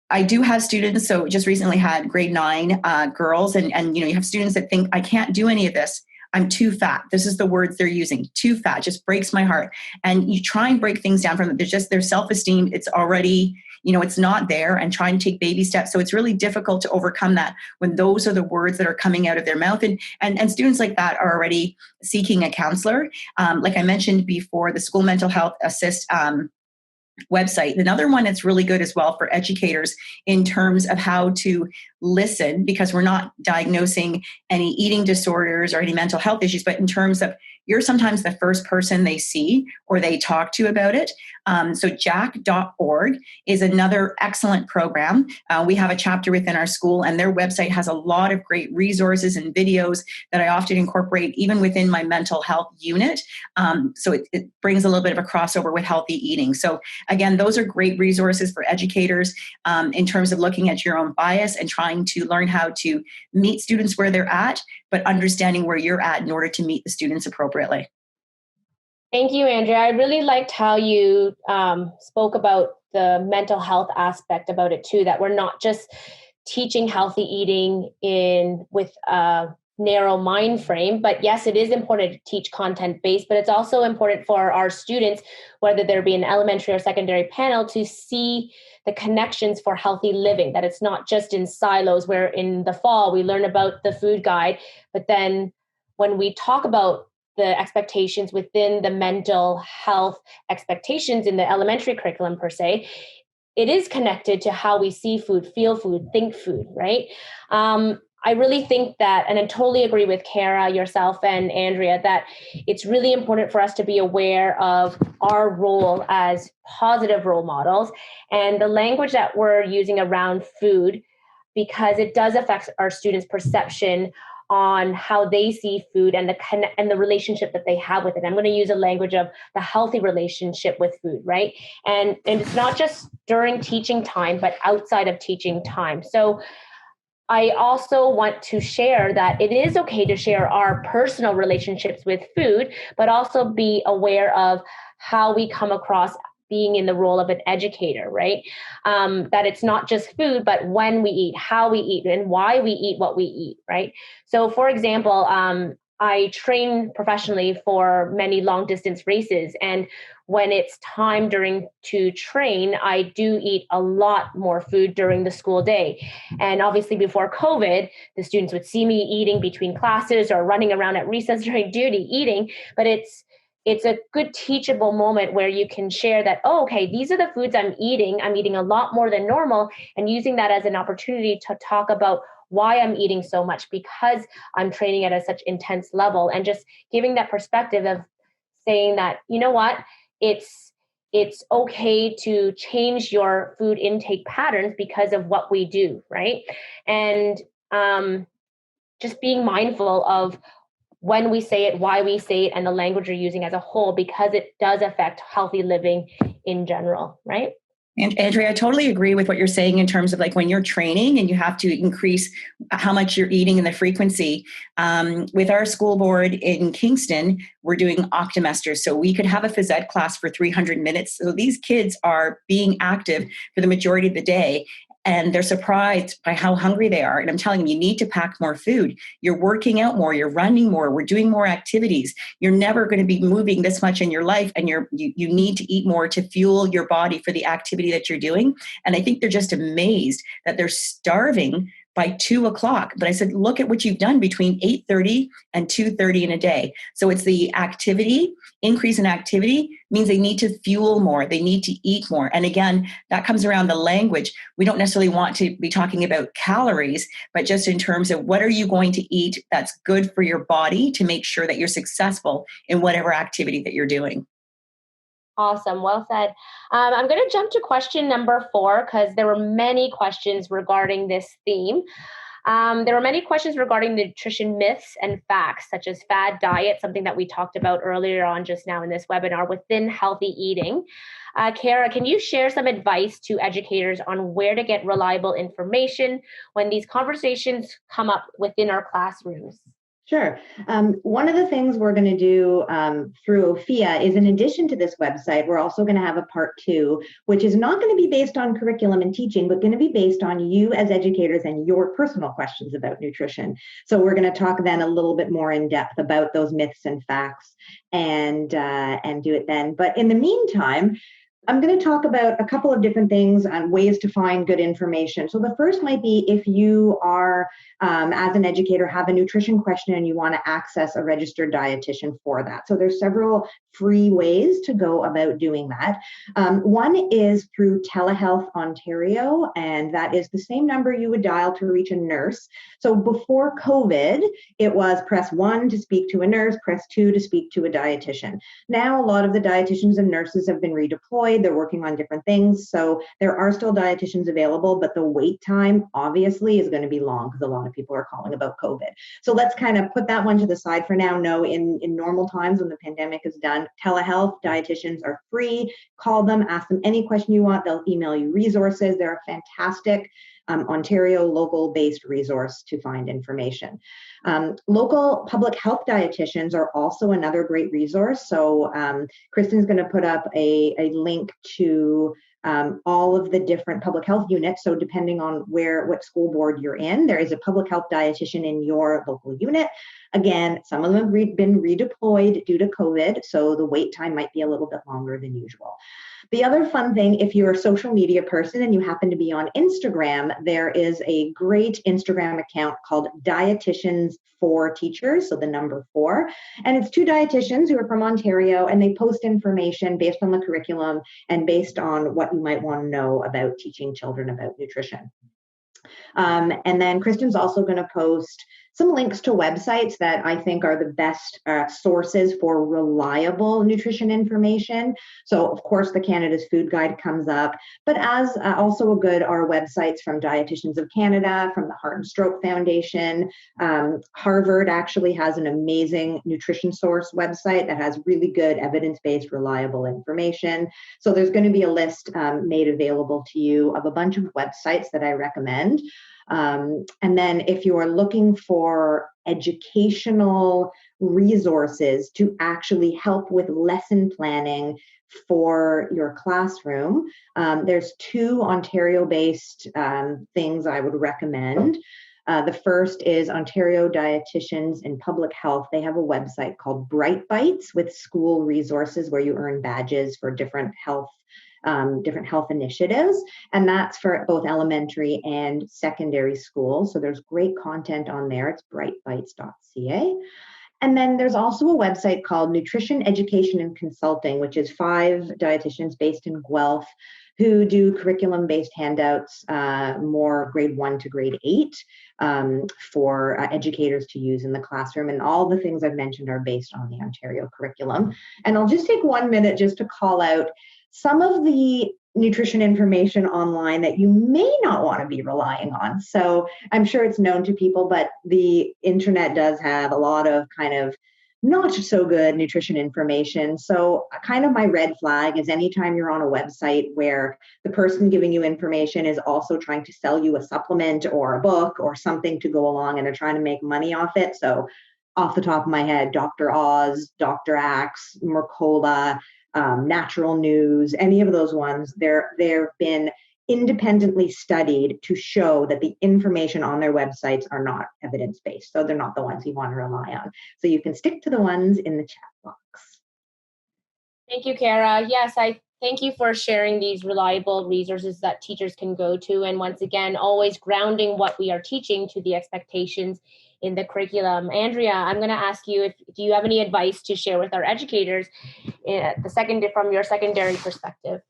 I do have students, so just recently had grade 9 girls, and you have students that think, I can't do any of this. I'm too fat. This is the words they're using. Too fat just breaks my heart. And you try and break things down from them. There's just their self-esteem. It's already, it's not there, and try and take baby steps. So it's really difficult to overcome that when those are the words that are coming out of their mouth. And students like that are already seeking a counselor. Like I mentioned before, the School Mental Health Assist website. Another one that's really good as well for educators in terms of how to listen, because we're not diagnosing any eating disorders or any mental health issues, but in terms of you're sometimes the first person they see or they talk to about it. So jack.org is another excellent program. We have a chapter within our school, and their website has a lot of great resources and videos that I often incorporate even within my mental health unit. So it brings a little bit of a crossover with healthy eating. So again, those are great resources for educators in terms of looking at your own bias and trying trying to learn how to meet students where they're at, but understanding where you're at in order to meet the students appropriately. Thank you, Andrea. I really liked how you spoke about the mental health aspect about it too, that we're not just teaching healthy eating with a narrow mind frame, but yes, it is important to teach content-based, but it's also important for our students, whether there be an elementary or secondary panel, to see the connections for healthy living, that it's not just in silos where in the fall we learn about the food guide, but then when we talk about the expectations within the mental health expectations in the elementary curriculum per se, it is connected to how we see food, feel food, think food, right? I really think that, and I totally agree with Kara, yourself, and Andrea, that it's really important for us to be aware of our role as positive role models and the language that we're using around food, because it does affect our students' perception on how they see food and the relationship that they have with it. I'm going to use a language of the healthy relationship with food, right? And it's not just during teaching time, but outside of teaching time. So I also want to share that it is okay to share our personal relationships with food, but also be aware of how we come across being in the role of an educator, right? That it's not just food, but when we eat, how we eat, and why we eat what we eat, right? So for example, I train professionally for many long distance races. And when it's time to train, I do eat a lot more food during the school day. And obviously before COVID, the students would see me eating between classes or running around at recess during duty eating, but it's a good teachable moment where you can share that, oh, okay, these are the foods I'm eating. I'm eating a lot more than normal, and using that as an opportunity to talk about why I'm eating so much because I'm training at a such intense level, and just giving that perspective of saying that, you know what, it's okay to change your food intake patterns because of what we do, right? And just being mindful of when we say it, why we say it, and the language you're using as a whole, because it does affect healthy living in general, right? And Andrea, I totally agree with what you're saying in terms of like when you're training and you have to increase how much you're eating and the frequency. With our school board in Kingston, we're doing octomesters. So we could have a phys ed class for 300 minutes. So these kids are being active for the majority of the day. And they're surprised by how hungry they are. And I'm telling them, you need to pack more food. You're working out more. You're running more. We're doing more activities. You're never going to be moving this much in your life. And you need to eat more to fuel your body for the activity that you're doing. And I think they're just amazed that they're starving by 2:00. But I said, look at what you've done between 8:30 and 2:30 in a day. So it's the activity, increase in activity means they need to fuel more. They need to eat more. And again, that comes around the language. We don't necessarily want to be talking about calories, but just in terms of what are you going to eat that's good for your body to make sure that you're successful in whatever activity that you're doing. Awesome. Well said. I'm going to jump to question number 4 because there were many questions regarding this theme. There were many questions regarding nutrition myths and facts, such as fad diet, something that we talked about earlier on just now in this webinar within healthy eating. Kara, can you share some advice to educators on where to get reliable information when these conversations come up within our classrooms? Sure. One of the things we're going to do through OFIA is, in addition to this website, we're also going to have a part 2, which is not going to be based on curriculum and teaching, but going to be based on you as educators and your personal questions about nutrition. So we're going to talk then a little bit more in depth about those myths and facts and do it then. But in the meantime, I'm going to talk about a couple of different things on ways to find good information. So the first might be if you are, as an educator, have a nutrition question and you want to access a registered dietitian for that. So there's several free ways to go about doing that. One is through Telehealth Ontario, and that is the same number you would dial to reach a nurse. So before COVID, it was press 1 to speak to a nurse, press 2 to speak to a dietitian. Now, a lot of the dietitians and nurses have been redeployed. They're working on different things. So there are still dietitians available, but the wait time obviously is going to be long because a lot of people are calling about COVID. So let's kind of put that one to the side for now. No, in normal times when the pandemic is done, telehealth dietitians are free. Call them, ask them any question you want. They'll email you resources. They're a fantastic Ontario local-based resource to find information. Local public health dietitians are also another great resource. So Kristen's going to put up a link to all of the different public health units. So depending on what school board you're in, there is a public health dietitian in your local unit. Again, some of them have been redeployed due to COVID, so the wait time might be a little bit longer than usual. The other fun thing, if you're a social media person and you happen to be on Instagram, there is a great Instagram account called Dietitians for Teachers, so the number 4. And it's 2 dietitians who are from Ontario, and they post information based on the curriculum and based on what you might want to know about teaching children about nutrition. And then Kristen's also going to post some links to websites that I think are the best sources for reliable nutrition information. So, of course, the Canada's Food Guide comes up, but as also a good are websites from Dietitians of Canada, from the Heart and Stroke Foundation. Harvard actually has an amazing nutrition source website that has really good evidence-based, reliable information. So there's going to be a list made available to you of a bunch of websites that I recommend. And then if you are looking for educational resources to actually help with lesson planning for your classroom, there's 2 Ontario-based things I would recommend. The first is Ontario Dietitians in Public Health. They have a website called Bright Bites with school resources where you earn badges for different health initiatives, and that's for both elementary and secondary schools. So there's great content on there. It's brightbites.ca. And then there's also a website called Nutrition Education and Consulting, which is 5 dietitians based in Guelph who do curriculum-based handouts, more grade 1 to grade 8 for educators to use in the classroom. And all the things I've mentioned are based on the Ontario curriculum. And I'll just take 1 minute just to call out some of the nutrition information online that you may not want to be relying on. So I'm sure it's known to people, but the internet does have a lot of kind of not so good nutrition information. So kind of my red flag is anytime you're on a website where the person giving you information is also trying to sell you a supplement or a book or something to go along and they're trying to make money off it. So off the top of my head, Dr. Oz, Dr. Axe, Mercola, Natural News, any of those ones, they've been independently studied to show that the information on their websites are not evidence-based. So they're not the ones you want to rely on. So you can stick to the ones in the chat box. Thank you, Kara. Yes, I thank you for sharing these reliable resources that teachers can go to. And once again, always grounding what we are teaching to the expectations in the curriculum. Andrea, I'm going to ask you do you have any advice to share with our educators from your secondary perspective?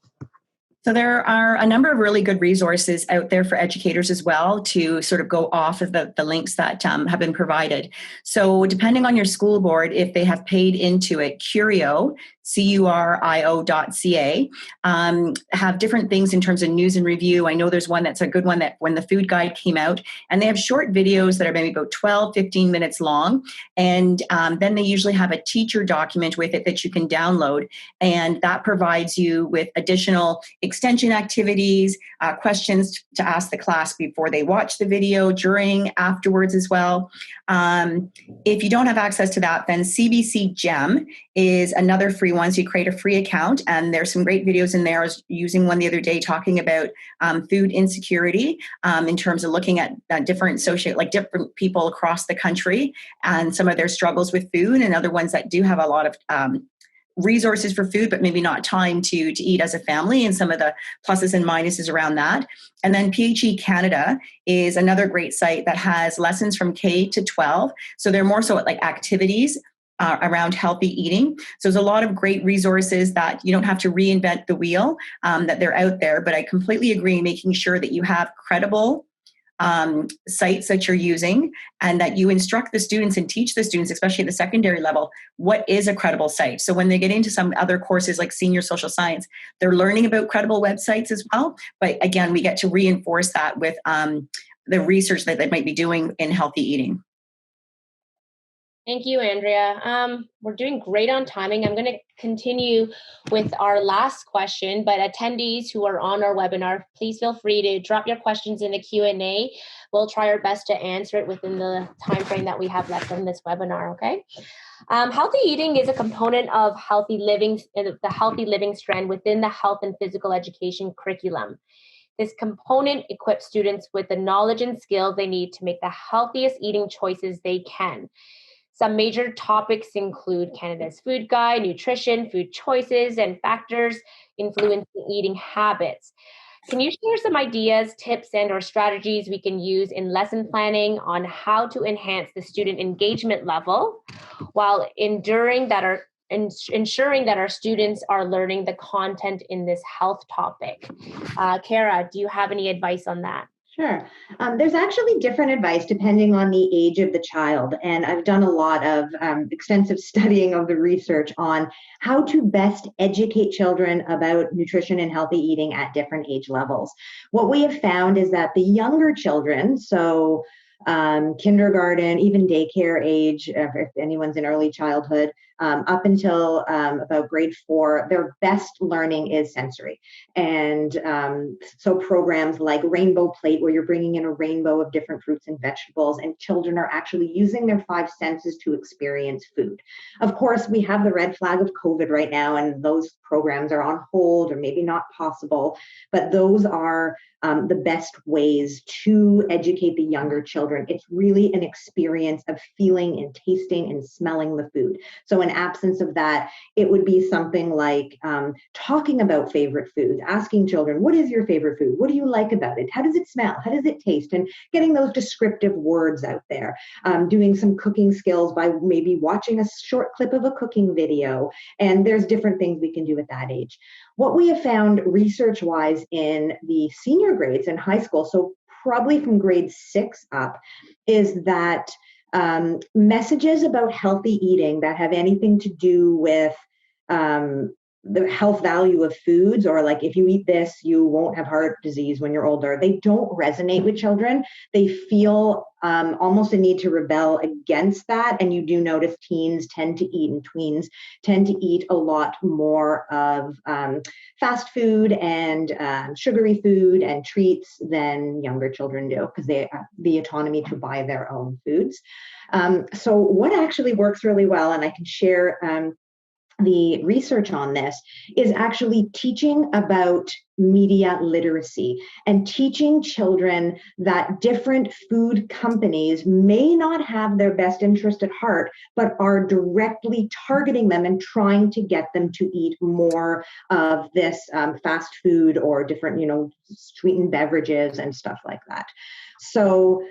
So there are a number of really good resources out there for educators as well to sort of go off of the links that have been provided. So depending on your school board, if they have paid into it, Curio, curio.ca, have different things in terms of news and review. I know there's one that's a good one that when the food guide came out, and they have short videos that are maybe about 12, 15 minutes long. And then they usually have a teacher document with it that you can download. And that provides you with additional extension activities, questions to ask the class before they watch the video, during, afterwards as well. If you don't have access to that, then CBC Gem is another free one. So you create a free account, and there's some great videos in there. I was using one the other day talking about food insecurity in terms of looking at different people across the country and some of their struggles with food, and other ones that do have a lot of resources for food, but maybe not time to eat as a family, and some of the pluses and minuses around that. And then PHE Canada is another great site that has lessons from K to 12. So they're more so like activities around healthy eating. So there's a lot of great resources that you don't have to reinvent the wheel, that they're out there. But I completely agree, making sure that you have credible sites that you're using, and that you instruct the students and teach the students, especially at the secondary level, what is a credible site. So when they get into some other courses like senior social science, they're learning about credible websites as well. But again, we get to reinforce that with the research that they might be doing in healthy eating. Thank you, Andrea. We're doing great on timing. I'm going to continue with our last question, but attendees who are on our webinar, please feel free to drop your questions in the Q&A. We'll try our best to answer it within the time frame that we have left on this webinar, okay? Healthy eating is a component of healthy living, the healthy living strand within the health and physical education curriculum. This component equips students with the knowledge and skills they need to make the healthiest eating choices they can. Some major topics include Canada's Food Guide, nutrition, food choices, and factors influencing eating habits. Can you share some ideas, tips, and/or strategies we can use in lesson planning on how to enhance the student engagement level while ensuring that our students are learning the content in this health topic? Kara, do you have any advice on that? Sure. There's actually different advice depending on the age of the child. And I've done a lot of extensive studying of the research on how to best educate children about nutrition and healthy eating at different age levels. What we have found is that the younger children, so kindergarten, even daycare age, if anyone's in early childhood, up until about grade 4, their best learning is sensory. And so programs like Rainbow Plate, where you're bringing in a rainbow of different fruits and vegetables, and children are actually using their 5 senses to experience food. Of course, we have the red flag of COVID right now, and those programs are on hold or maybe not possible, but those are the best ways to educate the younger children. It's really an experience of feeling and tasting and smelling the food. So in absence of that, it would be something like talking about favorite foods, asking children, what is your favorite food? What do you like about it? How does it smell? How does it taste? And getting those descriptive words out there. Doing some cooking skills by maybe watching a short clip of a cooking video. And there's different things we can do at that age. What we have found research-wise in the senior grades in high school, so probably from grade 6 up, is that messages about healthy eating that have anything to do with the health value of foods, or like if you eat this, you won't have heart disease when you're older, they don't resonate with children. They feel almost a need to rebel against that. And you do notice teens tend to eat, and tweens tend to eat a lot more of fast food and sugary food and treats than younger children do, because they have the autonomy to buy their own foods. So what actually works really well, and I can share the research on this, is actually teaching about media literacy and teaching children that different food companies may not have their best interest at heart, but are directly targeting them and trying to get them to eat more of this fast food or different, sweetened beverages and stuff like that. So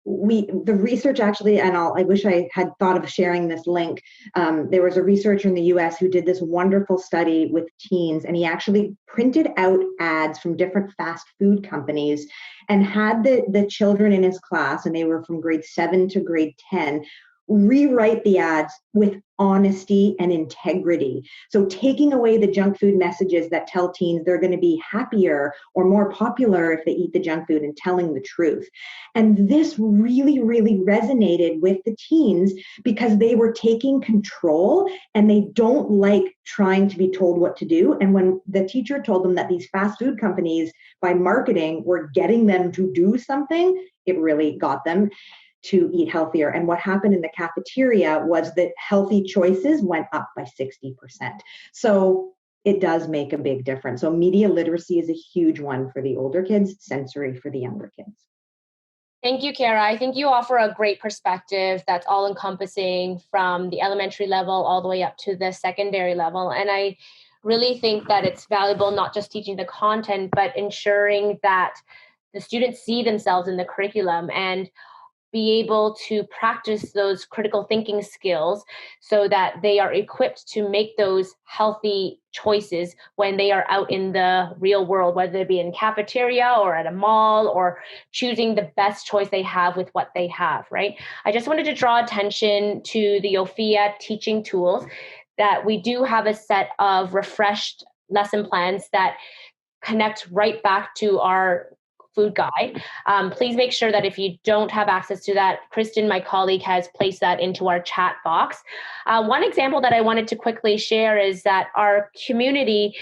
the research actually, and I wish I had thought of sharing this link. There was a researcher in the US who did this wonderful study with teens, and he actually printed out ads from different fast food companies and had the children in his class, and they were from grade 7 to grade 10, rewrite the ads with honesty and integrity. So taking away the junk food messages that tell teens they're going to be happier or more popular if they eat the junk food, and telling the truth. And this really, really resonated with the teens because they were taking control and they don't like trying to be told what to do. And when the teacher told them that these fast food companies, by marketing, were getting them to do something, it really got them to eat healthier. And what happened in the cafeteria was that healthy choices went up by 60%. So it does make a big difference. So media literacy is a huge one for the older kids, sensory for the younger kids. Thank you, Kara. I think you offer a great perspective that's all encompassing from the elementary level all the way up to the secondary level. And I really think that it's valuable not just teaching the content, but ensuring that the students see themselves in the curriculum and be able to practice those critical thinking skills so that they are equipped to make those healthy choices when they are out in the real world, whether it be in cafeteria or at a mall, or choosing the best choice they have with what they have, right? I just wanted to draw attention to the Ophia teaching tools, that we do have a set of refreshed lesson plans that connect right back to our food guide. Please make sure that if you don't have access to that, Kristen, my colleague, has placed that into our chat box. One example that I wanted to quickly share is that our community,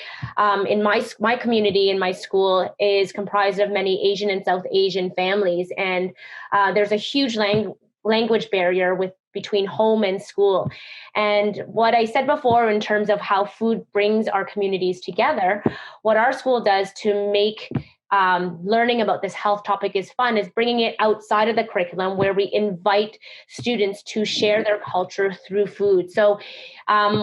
in my community in my school, is comprised of many Asian and South Asian families, and there's a huge language barrier between home and school. And what I said before in terms of how food brings our communities together, what our school does to make learning about this health topic is fun is bringing it outside of the curriculum, where we invite students to share their culture through food. So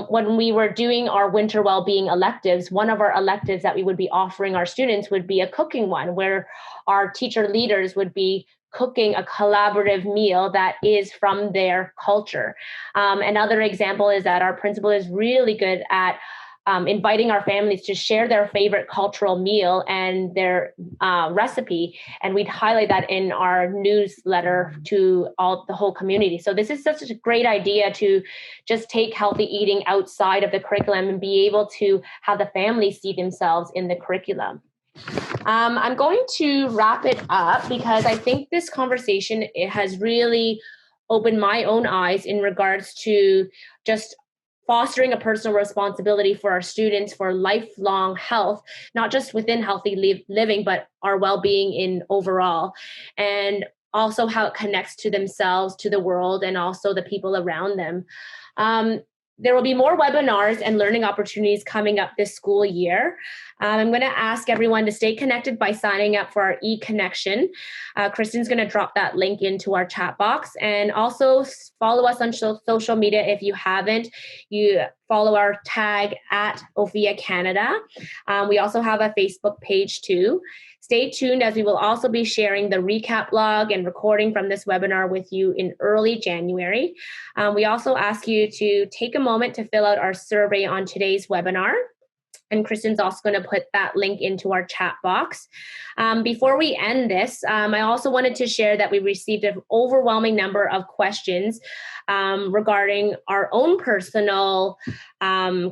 when we were doing our winter well-being electives, one of our electives that we would be offering our students would be a cooking one, where our teacher leaders would be cooking a collaborative meal that is from their culture. Another example is that our principal is really good at inviting our families to share their favorite cultural meal and their recipe, and we'd highlight that in our newsletter to the whole community. So this is such a great idea to just take healthy eating outside of the curriculum and be able to have the families see themselves in the curriculum. I'm going to wrap it up because I think this conversation, it has really opened my own eyes in regards to just fostering a personal responsibility for our students for lifelong health, not just within healthy living, but our well-being in overall, and also how it connects to themselves, to the world, and also the people around them. There will be more webinars and learning opportunities coming up this school year. I'm going to ask everyone to stay connected by signing up for our e-connection. Kristen's going to drop that link into our chat box, and also follow us on social media if you haven't. You follow our tag at OFIA Canada. We also have a Facebook page too. Stay tuned, as we will also be sharing the recap log and recording from this webinar with you in early January. We also ask you to take a moment to fill out our survey on today's webinar. And Kristen's also going to put that link into our chat box. Before we end this, I also wanted to share that we received an overwhelming number of questions regarding our own personal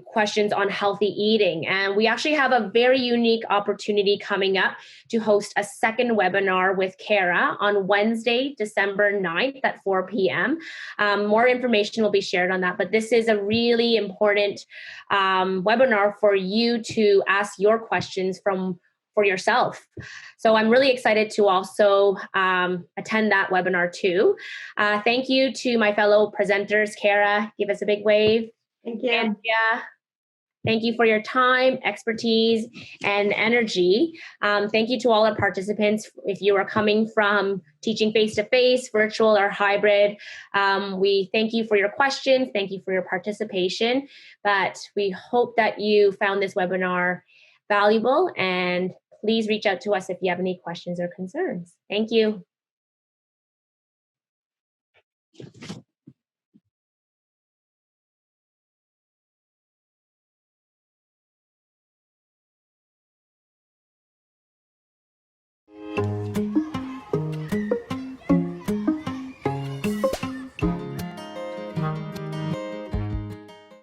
questions on healthy eating. And we actually have a very unique opportunity coming up to host a second webinar with Kara on Wednesday, December 9th at 4 p.m. More information will be shared on that, but this is a really important webinar for you to ask your questions for yourself. So I'm really excited to also attend that webinar too. Thank you to my fellow presenters. Kara, give us a big wave. Thank you. Andrea, thank you for your time, expertise, and energy. Thank you to all our participants. If you are coming from teaching face-to-face, virtual, or hybrid, we thank you for your questions. Thank you for your participation. But we hope that you found this webinar valuable, and please reach out to us if you have any questions or concerns. Thank you.